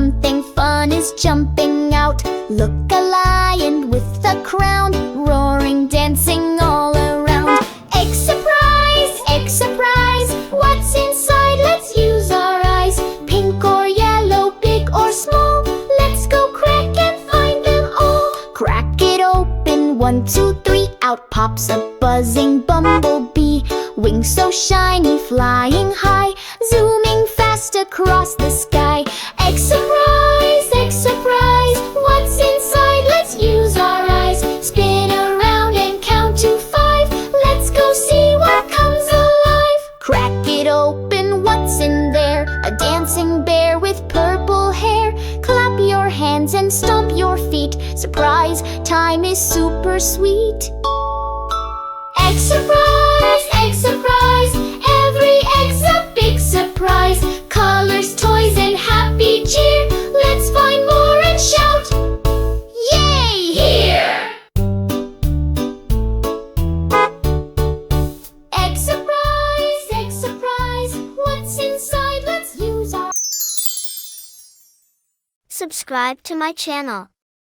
something fun is jumping out. Look, a lion with a crown, roaring, dancing all around. Egg surprise, what's inside? Let's use our eyes. Pink or yellow, big or small, let's go crack and find them all. Crack it open, 1, 2, 3, out pops a buzzing bumblebee. Wings so shiny, flying high, zooming fast across the sky. Egg surprise, what's inside? Let's use our eyes. Spin around and count to 5. Let's go see what comes alive. Crack it open, what's in there? A dancing bear with purple hair. Clap your hands and stomp your feet. Surprise, time is super sweet. Egg surprise, every egg's a big surprise. Colors, toys, and happy cheer. Let's find more and shout, yay! Here! Egg surprise, what's inside? Let's use our... Subscribe to my channel.